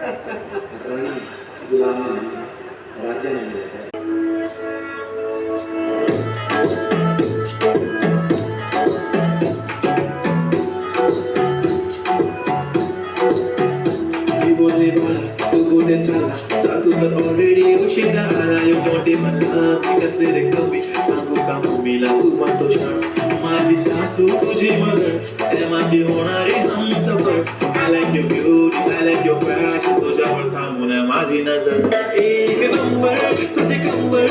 राणी गुलाम राज्य नाही बोलले बाळा तू कुठे चालला जा तू तर ऑलरेडी उशिरा आला यो मोठे म्हणला मी कसले रे कमी सांगू का मम्मीला तू म्हणतो शाळा माझी सासू तुझी मदर त्या माझी होणारी Humsafar I like your beauty, I like your fashion तुझ्यावर थांबून माझी नजर एक नंबर तुझे कंबर